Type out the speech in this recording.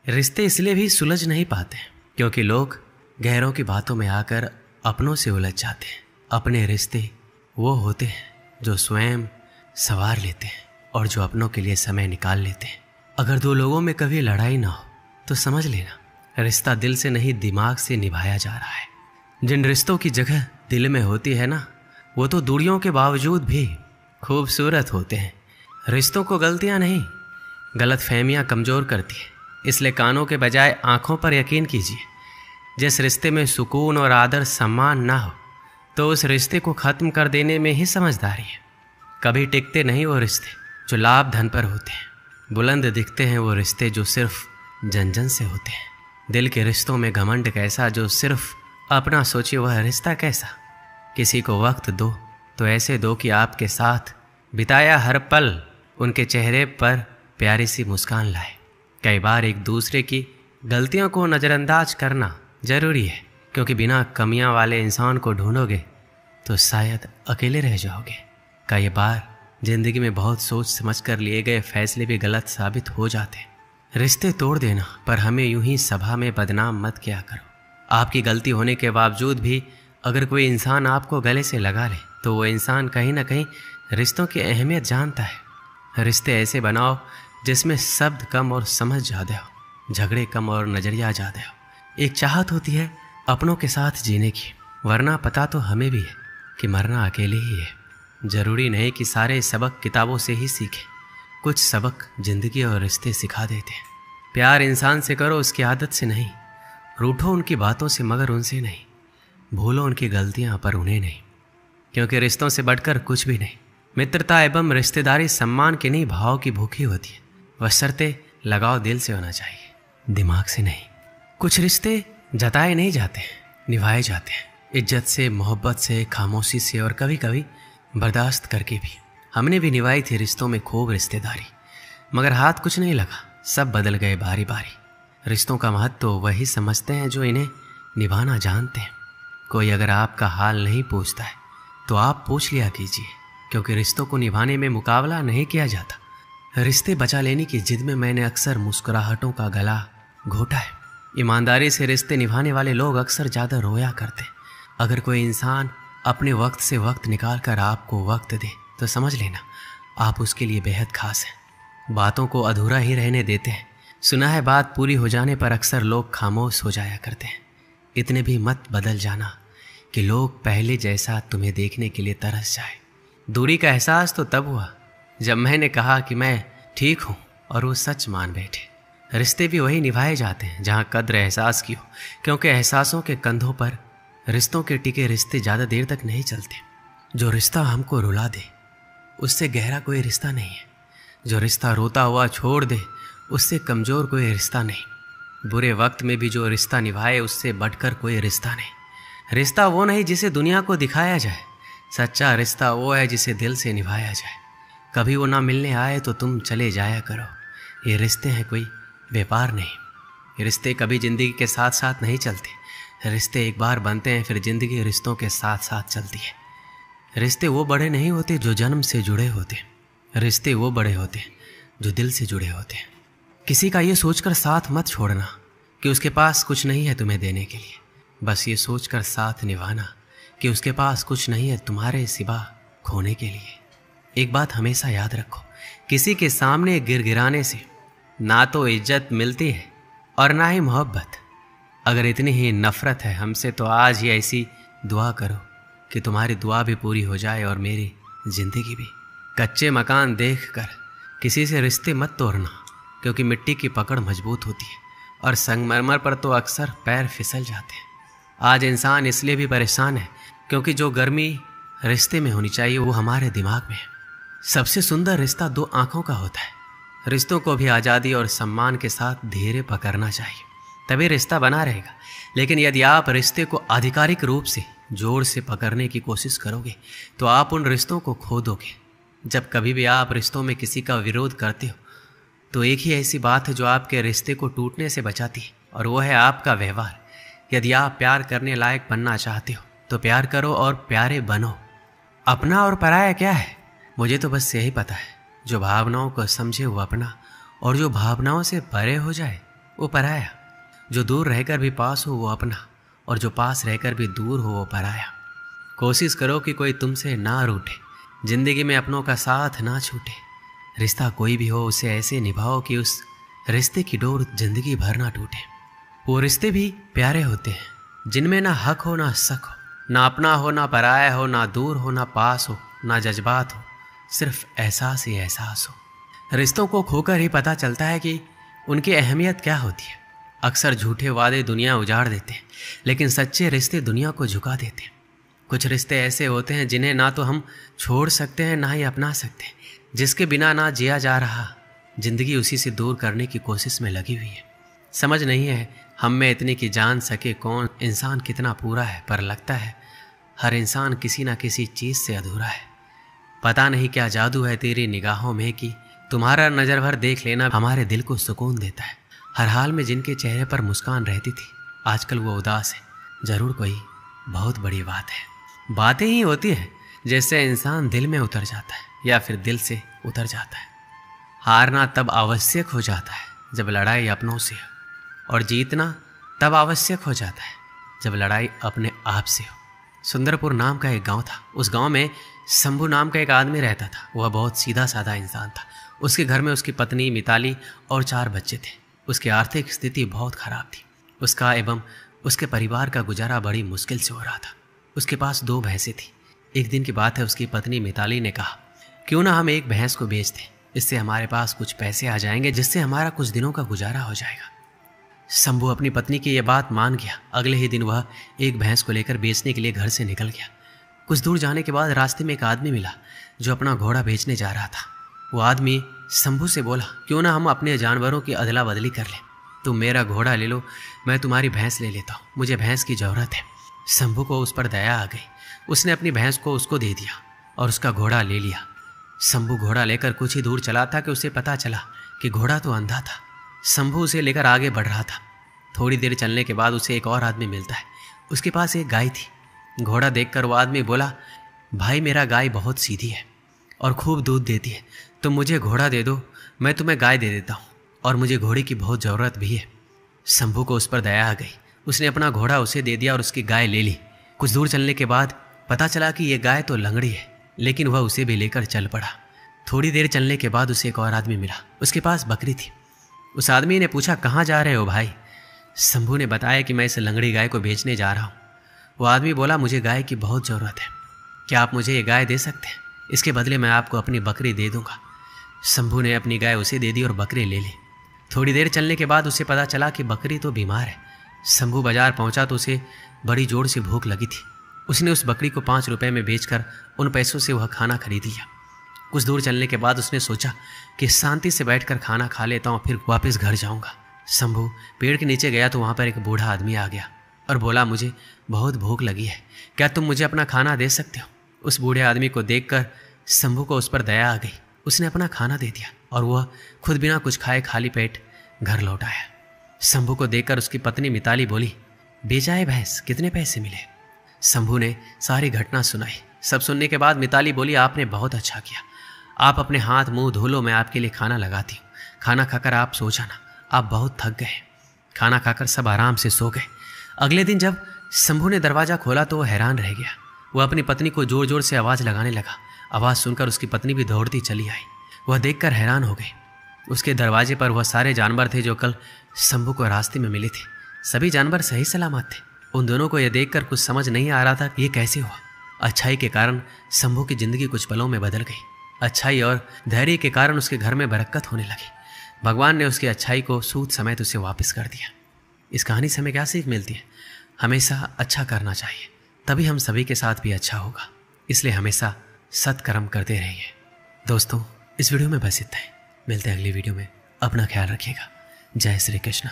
रिश्ते इसलिए भी सुलझ नहीं पाते क्योंकि लोग गहरों की बातों में आकर अपनों से उलझ जाते हैं। अपने रिश्ते वो होते हैं जो स्वयं संवार लेते हैं और जो अपनों के लिए समय निकाल लेते हैं। अगर दो लोगों में कभी लड़ाई ना हो तो समझ लेना रिश्ता दिल से नहीं दिमाग से निभाया जा रहा है। जिन रिश्तों की जगह दिल में होती है ना, वो तो दूरियों के बावजूद भी खूबसूरत होते हैं। रिश्तों को गलतियां नहीं, गलतफहमियां कमज़ोर करती है। इसलिए कानों के बजाय आंखों पर यकीन कीजिए। जिस रिश्ते में सुकून और आदर सम्मान ना हो तो उस रिश्ते को ख़त्म कर देने में ही समझदारी है। कभी टिकते नहीं वो रिश्ते जो लाभ धन पर होते हैं। बुलंद दिखते हैं वो रिश्ते जो सिर्फ जन जन से होते हैं। दिल के रिश्तों में घमंड कैसा जो सिर्फ अपना सोचे, वह रिश्ता कैसा। किसी को वक्त दो तो ऐसे दो कि आपके साथ बिताया हर पल उनके चेहरे पर प्यारी सी मुस्कान लाए। कई बार एक दूसरे की गलतियों को नज़रअंदाज करना ज़रूरी है, क्योंकि बिना कमियां वाले इंसान को ढूंढोगे तो शायद अकेले रह जाओगे। कई बार ज़िंदगी में बहुत सोच समझ कर लिए गए फैसले भी गलत साबित हो जाते हैं। रिश्ते तोड़ देना पर हमें यूं ही सभा में बदनाम मत किया करो। आपकी गलती होने के बावजूद भी अगर कोई इंसान आपको गले से लगा ले तो वो इंसान कहीं ना कहीं रिश्तों की अहमियत जानता है। रिश्ते ऐसे बनाओ जिसमें शब्द कम और समझ ज़्यादा हो, झगड़े कम और नज़रिया ज़्यादा हो। एक चाहत होती है अपनों के साथ जीने की, वरना पता तो हमें भी है कि मरना अकेले ही है। ज़रूरी नहीं कि सारे सबक किताबों से ही सीखें, कुछ सबक ज़िंदगी और रिश्ते सिखा देते हैं। प्यार इंसान से करो उसकी आदत से नहीं, रूठो उनकी बातों से मगर उनसे नहीं, भूलो उनकी गलतियाँ पर उन्हें नहीं, क्योंकि रिश्तों से बढ़कर कुछ भी नहीं। मित्रता एवं रिश्तेदारी सम्मान के नहीं भाव की भूखी होती है। बशर्ते लगाव दिल से होना चाहिए, दिमाग से नहीं। कुछ रिश्ते जताए नहीं जाते, निभाए जाते हैं, इज्जत से, मोहब्बत से, खामोशी से और कभी कभी बर्दाश्त करके भी। हमने भी निभाई थी रिश्तों में खूब रिश्तेदारी, मगर हाथ कुछ नहीं लगा, सब बदल गए बारी बारी। रिश्तों का महत्व तो वही समझते हैं जो इन्हें निभाना जानते हैं। कोई अगर आपका हाल नहीं पूछता है तो आप पूछ लिया कीजिए, क्योंकि रिश्तों को निभाने में मुकाबला नहीं किया जाता। रिश्ते बचा लेने की जिद में मैंने अक्सर मुस्कुराहटों का गला घोटा है। ईमानदारी से रिश्ते निभाने वाले लोग अक्सर ज़्यादा रोया करते। अगर कोई इंसान अपने वक्त से वक्त निकाल कर आपको वक्त दे तो समझ लेना आप उसके लिए बेहद खास हैं। बातों को अधूरा ही रहने देते हैं। सुना है बात पूरी हो जाने पर अक्सर लोग खामोश हो जाया करते हैं। इतने भी मत बदल जाना कि लोग पहले जैसा तुम्हें देखने के लिए तरस जाए। दूरी का एहसास तो तब हुआ जब मैंने कहा कि मैं ठीक हूँ और वो सच मान बैठे। रिश्ते भी वही निभाए जाते हैं जहाँ कद्र एहसास की हो, क्योंकि एहसासों के कंधों पर रिश्तों के टिके रिश्ते ज़्यादा देर तक नहीं चलते। जो रिश्ता हमको रुला दे उससे गहरा कोई रिश्ता नहीं है। जो रिश्ता रोता हुआ छोड़ दे उससे कमज़ोर कोई रिश्ता नहीं। बुरे वक्त में भी जो रिश्ता निभाए उससे बढ़कर कोई रिश्ता नहीं। रिश्ता वो नहीं जिसे दुनिया को दिखाया जाए, सच्चा रिश्ता वो है जिसे दिल से निभाया जाए। कभी वो ना मिलने आए तो तुम चले जाया करो। ये रिश्ते हैं कोई व्यापार नहीं। ये रिश्ते कभी ज़िंदगी के साथ साथ नहीं चलते। रिश्ते एक बार बनते हैं फिर ज़िंदगी रिश्तों के साथ साथ चलती है। रिश्ते वो बड़े नहीं होते जो जन्म से जुड़े होते, रिश्ते वो बड़े होते जो दिल से जुड़े होते। किसी का ये सोचकर साथ मत छोड़ना कि उसके पास कुछ नहीं है तुम्हें देने के लिए। बस ये सोचकर साथ निभाना कि उसके पास कुछ नहीं है तुम्हारे सिवा खोने के लिए। एक बात हमेशा याद रखो, किसी के सामने गिड़गिड़ाने से ना तो इज्जत मिलती है और ना ही मोहब्बत। अगर इतनी ही नफ़रत है हमसे तो आज ही ऐसी दुआ करो कि तुम्हारी दुआ भी पूरी हो जाए और मेरी ज़िंदगी भी। कच्चे मकान देखकर किसी से रिश्ते मत तोड़ना, क्योंकि मिट्टी की पकड़ मजबूत होती है और संगमरमर पर तो अक्सर पैर फिसल जाते हैं। आज इंसान इसलिए भी परेशान है क्योंकि जो गर्मी रिश्ते में होनी चाहिए वो हमारे दिमाग में है। सबसे सुंदर रिश्ता दो आँखों का होता है। रिश्तों को भी आज़ादी और सम्मान के साथ धीरे पकड़ना चाहिए, तभी रिश्ता बना रहेगा। लेकिन यदि आप रिश्ते को आधिकारिक रूप से जोर से पकड़ने की कोशिश करोगे तो आप उन रिश्तों को खो दोगे। जब कभी भी आप रिश्तों में किसी का विरोध करते हो तो एक ही ऐसी बात है जो आपके रिश्ते को टूटने से बचाती है, और वो है आपका व्यवहार। यदि आप प्यार करने लायक बनना चाहते हो तो प्यार करो और प्यारे बनो। अपना और पराया क्या है, मुझे तो बस यही पता है, जो भावनाओं को समझे वो अपना, और जो भावनाओं से परे हो जाए वो पराया। जो दूर रहकर भी पास हो वो अपना, और जो पास रहकर भी दूर हो वो पराया। कोशिश करो कि कोई तुमसे ना रूठे, जिंदगी में अपनों का साथ ना छूटे। रिश्ता कोई भी हो उसे ऐसे निभाओ कि उस रिश्ते की डोर जिंदगी भर ना टूटे। वो रिश्ते भी प्यारे होते हैं जिनमें ना हक हो ना शक हो, ना अपना हो ना पराया हो, ना दूर हो ना पास हो, ना जज्बात हो, सिर्फ एहसास ही एहसास हो। रिश्तों को खोकर ही पता चलता है कि उनकी अहमियत क्या होती है। अक्सर झूठे वादे दुनिया उजाड़ देते हैं, लेकिन सच्चे रिश्ते दुनिया को झुका देते हैं। कुछ रिश्ते ऐसे होते हैं जिन्हें ना तो हम छोड़ सकते हैं ना ही अपना सकते हैं। जिसके बिना ना जिया जा रहा, जिंदगी उसी से दूर करने की कोशिश में लगी हुई है। समझ नहीं है हम में इतनी कि जान सके कौन इंसान कितना पूरा है, पर लगता है हर इंसान किसी ना किसी चीज़ से अधूरा है। पता नहीं क्या जादू है तेरी निगाहों में कि तुम्हारा नज़र भर देख लेना हमारे दिल को सुकून देता है। हर हाल में जिनके चेहरे पर मुस्कान रहती थी, आजकल वो उदास है। ज़रूर कोई बहुत बड़ी बात है। बातें ही होती है जैसे इंसान दिल में उतर जाता है या फिर दिल से उतर जाता है। हारना तब आवश्यक हो जाता है जब लड़ाई अपनों से हो, और जीतना तब आवश्यक हो जाता है जब लड़ाई अपने आप से हो। सुंदरपुर नाम का एक गांव था। उस गांव में शंभू नाम का एक आदमी रहता था। वह बहुत सीधा साधा इंसान था। उसके घर में उसकी पत्नी मिताली और 4 बच्चे थे। उसकी आर्थिक स्थिति बहुत खराब थी। उसका एवं उसके परिवार का गुजारा बड़ी मुश्किल से हो रहा था। उसके पास 2 भैंसें थी। एक दिन की बात है, उसकी पत्नी मिताली ने कहा, क्यों ना हम एक भैंस को बेच दें, इससे हमारे पास कुछ पैसे आ जाएंगे जिससे हमारा कुछ दिनों का गुजारा हो जाएगा। शंभू अपनी पत्नी की यह बात मान गया। अगले ही दिन वह एक भैंस को लेकर बेचने के लिए घर से निकल गया। कुछ दूर जाने के बाद रास्ते में एक आदमी मिला जो अपना घोड़ा बेचने जा रहा था। वो आदमी शंभू से बोला, क्यों ना हम अपने जानवरों की अदला बदली कर लें। तुम मेरा घोड़ा ले लो, मैं तुम्हारी भैंस ले लेता हूँ, मुझे भैंस की ज़रूरत है। शंभू को उस पर दया आ गई। उसने अपनी भैंस को उसको दे दिया और उसका घोड़ा ले लिया। शंभू घोड़ा लेकर कुछ ही दूर चला था कि उसे पता चला कि घोड़ा तो अंधा था। शंभू उसे लेकर आगे बढ़ रहा था। थोड़ी देर चलने के बाद उसे एक और आदमी मिलता है। उसके पास एक गाय थी। घोड़ा देखकर वो आदमी बोला, भाई मेरा गाय बहुत सीधी है और खूब दूध देती है, तुम मुझे घोड़ा दे दो, मैं तुम्हें गाय दे देता हूँ, और मुझे घोड़े की बहुत ज़रूरत भी है। शंभू को उस पर दया आ गई। उसने अपना घोड़ा उसे दे दिया और उसकी गाय ले ली। कुछ दूर चलने के बाद पता चला कि यह गाय तो लंगड़ी है, लेकिन वह उसे भी लेकर चल पड़ा। थोड़ी देर चलने के बाद उसे एक और आदमी मिला। उसके पास बकरी थी। उस आदमी ने पूछा, कहाँ जा रहे हो भाई? शंभू ने बताया कि मैं इस लंगड़ी गाय को बेचने जा रहा हूँ। वो आदमी बोला, मुझे गाय की बहुत ज़रूरत है, क्या आप मुझे ये गाय दे सकते हैं? इसके बदले मैं आपको अपनी बकरी दे दूँगा। शंभू ने अपनी गाय उसे दे दी और बकरी ले ली। थोड़ी देर चलने के बाद उसे पता चला कि बकरी तो बीमार है। शंभू बाजार पहुंचा तो उसे बड़ी जोर से भूख लगी थी। उसने उस बकरी को 5 रुपए में बेचकर उन पैसों से वह खाना खरीद लिया। कुछ दूर चलने के बाद उसने सोचा कि शांति से बैठकर खाना खा लेता हूँ, फिर वापस घर जाऊँगा। शंभू पेड़ के नीचे गया तो वहाँ पर एक बूढ़ा आदमी आ गया और बोला, मुझे बहुत भूख लगी है, क्या तुम मुझे अपना खाना दे सकते हो? उस बूढ़े आदमी को देखकर शंभू को उस पर दया आ गई। उसने अपना खाना दे दिया और वह खुद बिना कुछ खाए खाली पेट घर लौट आया। शंभू को देखकर उसकी पत्नी मिताली बोली, बेचा है भैंस, कितने पैसे मिले? शंभू ने सारी घटना सुनाई। सब सुनने के बाद मिताली बोली, आपने बहुत अच्छा किया, आप अपने हाथ मुंह धो लो, मैं आपके लिए खाना लगाती हूँ। खाना खाकर आप सो जाना, आप बहुत थक गए। खाना खाकर सब आराम से सो गए। अगले दिन जब शंभू ने दरवाज़ा खोला तो वह हैरान रह गया। वह अपनी पत्नी को जोर जोर से आवाज़ लगाने लगा। आवाज़ सुनकर उसकी पत्नी भी दौड़ती चली आई। वह देखकर हैरान हो गई। उसके दरवाजे पर वह सारे जानवर थे जो कल शंभू को रास्ते में मिले थे। सभी जानवर सही सलामत थे। उन दोनों को यह देखकर कुछ समझ नहीं आ रहा था कि ये कैसे हुआ। अच्छाई के कारण शंभू की जिंदगी कुछ पलों में बदल गई। अच्छाई और धैर्य के कारण उसके घर में बरकत होने लगी। भगवान ने उसकी अच्छाई को सूद समेत उसे वापस कर दिया। इस कहानी से हमें क्या सीख मिलती है? हमेशा अच्छा करना चाहिए, तभी हम सभी के साथ भी अच्छा होगा। इसलिए हमेशा सत्कर्म करते रहिए। दोस्तों, इस वीडियो में बस इतना ही। मिलते हैं अगली वीडियो में। अपना ख्याल रखिएगा। जय श्री कृष्ण।